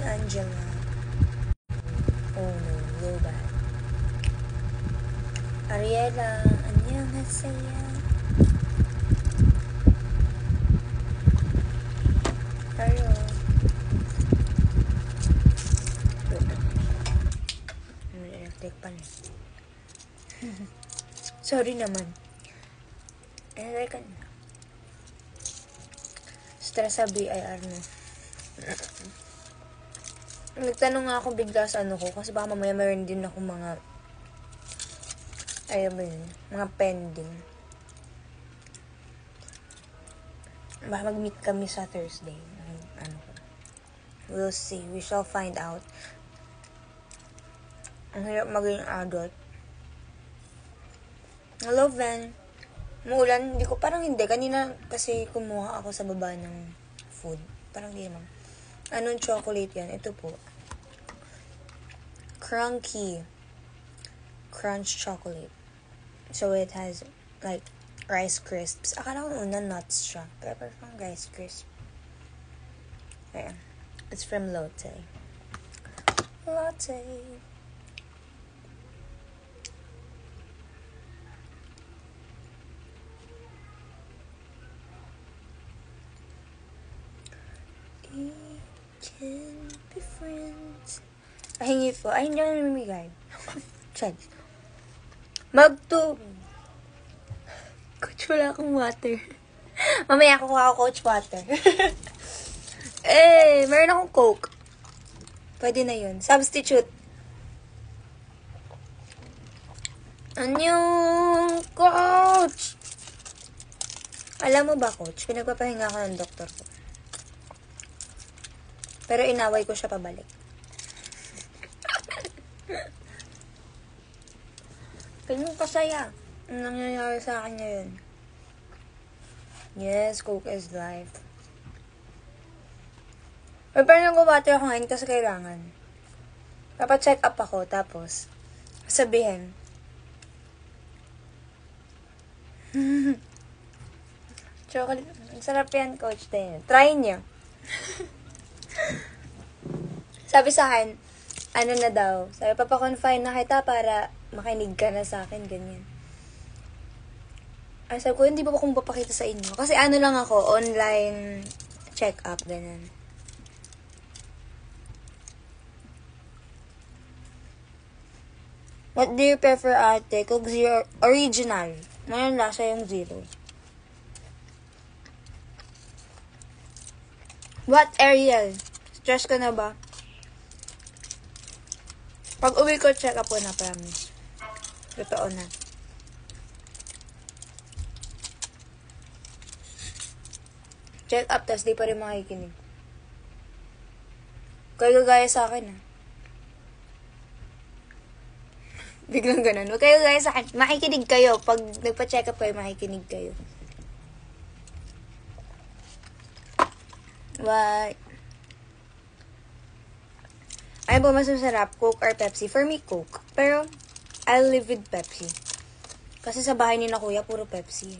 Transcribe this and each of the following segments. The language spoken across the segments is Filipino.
Angela. Oh no, low-bat. Ariela, 안녕하세요. Hello. Electric pan. Sorry naman. Stress sa BIR na. Nagtanong nga ako bigla sa ano ko, kasi baka mamaya mayroon din ako mga, ayun ba yun, mga pending. Baka mag-meet kami sa Thursday. Ano ko. We'll see. We shall find out. Ang hirap maging adult. Hello, Van. Muulan? Hindi ko, parang hindi. Kanina kasi kumuha ako sa baba ng food. Parang hindi naman. Anong chocolate yan? Ito po. Crunky. Crunch chocolate. So, it has, like, Rice Crisps. Akala ko una nuts siya. Pero parang Rice Crisp. Ayan. It's from Lotte. Lotte. We can be friends. Ay, hingi po. Ay, hindi ako namimigay. Chance. Coach, wala akong water. Mamaya kukuha ako, Coach, water. Meron akong Coke. Pwede na yun. Substitute. Anyong, Coach! Alam mo ba, Coach, pinagpapahinga ako ng doktor ko. Pero inaway ko siya pabalik. Ganyan kasaya. Ang nangyayari sa akin ngayon. Yes, Coke is life. Pero parang nag-water ako ngayon kasi kailangan. Dapat check up ako, tapos sabihin. Chocolate. Ang sarap yan, Coach din. Try niyo. Sabi sa akin, ano na daw, sabi, papakonfine na kita para makinig ka na sa akin, ganyan. Ay, sabi ko, hindi ba akong papakita sa inyo? Kasi ano lang ako, online check-up, ganyan. What do you prefer, ate? Coke Zero Original. Ngayon lasa yung zero. What, Ariel? Stress ka na ba? Pag uwi ko, check up ko na, promise. Totoo na. Check up, tas di pa rin makikinig. Kayo gaya sa akin, ah. Biglang ganun. Huwag kayo gaya sa akin. Makikinig kayo. Pag nagpa-check up kayo, makikinig kayo. What? Ay ba mas masarap, Coke or Pepsi? For me, Coke. Pero, I'll live with Pepsi. Kasi sa bahay ni na kuya, puro Pepsi.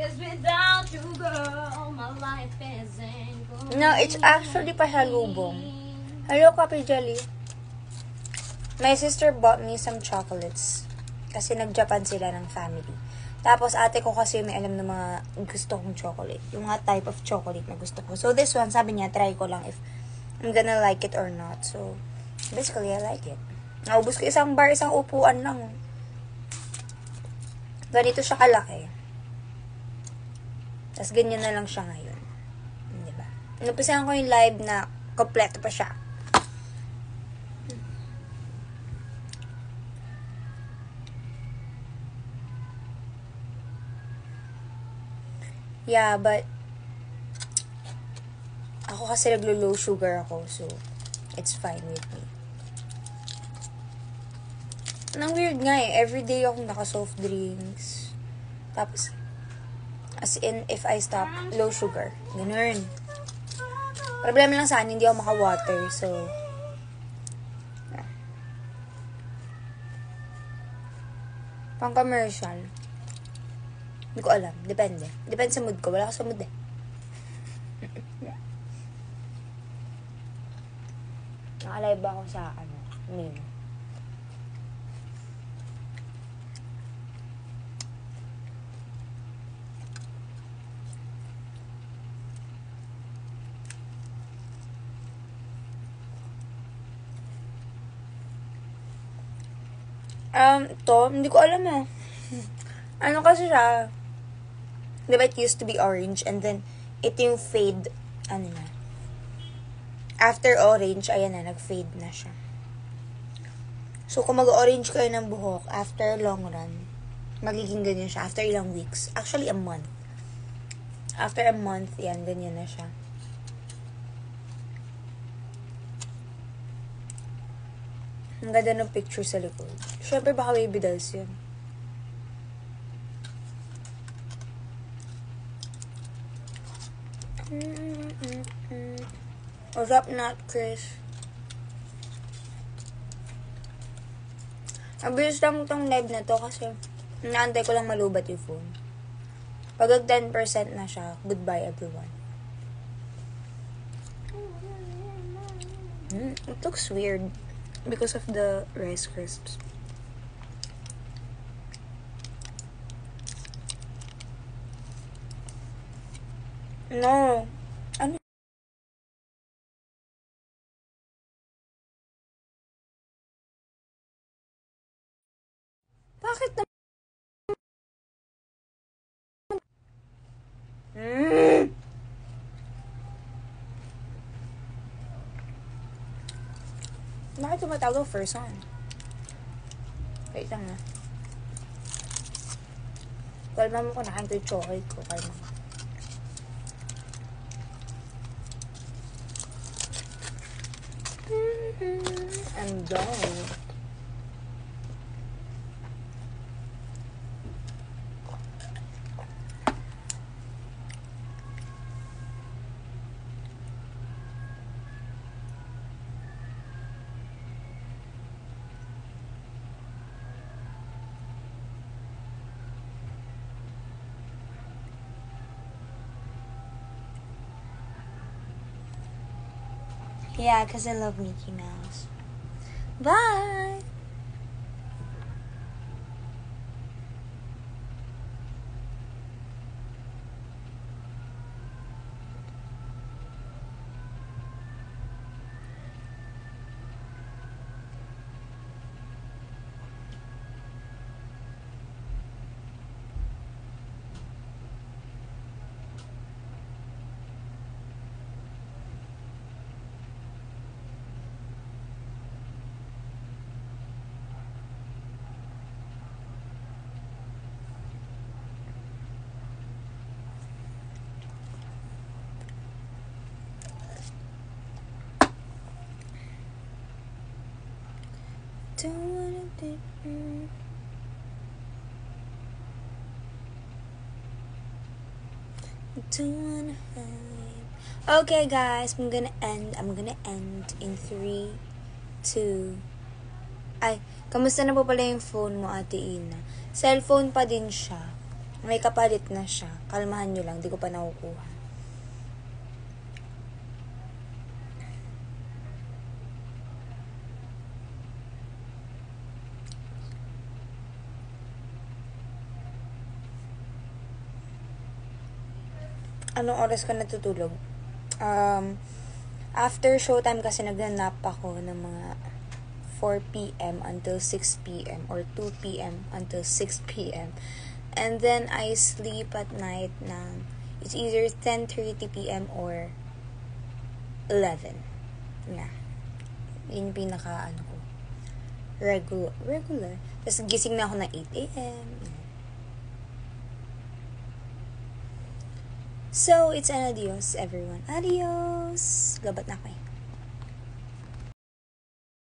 'Cause without you, girl, my life isn't going. No, it's actually pasalubong. Hello, Kapi Jelly. My sister bought me some chocolates. Kasi nag-Japan sila ng family. Tapos ate ko kasi may alam ng mga gusto kong chocolate. Yung mga type of chocolate na gusto ko. So this one, sabi niya, try ko lang if I'm gonna like it or not. So, basically, I like it. Naubos ko isang bar, isang upuan lang. Ganito siya kalaki. Tapos ganyan na lang siya ngayon. Diba? Napisahan ko yung live na kompleto pa siya. Yeah, but ako kasi naglo-low sugar ako, so it's fine with me. Nang weird nga eh, everyday akong naka-soft drinks. Tapos, as in, if I stop, low sugar. Ganun. Problema lang sa akin, hindi ako maka-water, so pang commercial. Hindi ko alam. Depende. Depende sa mood ko. Wala ako sa mood eh. Nakalive ako sa, meme. Ito, hindi ko alam eh. Ano kasi siya, diba it used to be orange and then ito yung fade, na. After orange, ayan na, nag-fade na siya. So, kung mag-orange kayo ng buhok, after long run, magiging ganyan siya. After ilang weeks. Actually, a month. After a month, yan, ganyan na siya. Ang ganda ng picture sa likod. Siyempre, baka baby dolls yun. What's up, not Chris? Mabilis lang itong live na to kasi inaantay ko lang malubat yung phone. Pag 10% na siya, goodbye everyone. It looks weird because of the Rice Crisps. No. Ano? Bakit na? Bakit tumatawag ang first one? Wait lang na. Kalma mo ko, nakain ko yung chocolate ko. Kalma mo. I'm done. Yeah, because I love Mickey Mouse. Bye! Don't wanna do. Don't wanna hide. Okay, guys, I'm gonna end in 3, 2. Ay, kamusta na po pala yung phone mo, Ate Ina? Cellphone pa din siya. May kapalit na siya. Kalmahan nyo lang, di ko pa nakukuha. Anong oras ka natutulog? After showtime kasi nagnanap ako ng mga 4 p.m. until 6 p.m. or 2 p.m. until 6 p.m. And then I sleep at night ng it's either 10:30 p.m. or 11. Yeah. Yun yung pinaka ko. Regular. Tapos gising na ako ng 8 a.m. So, it's an adios, everyone. Adios! Gabat na ako eh.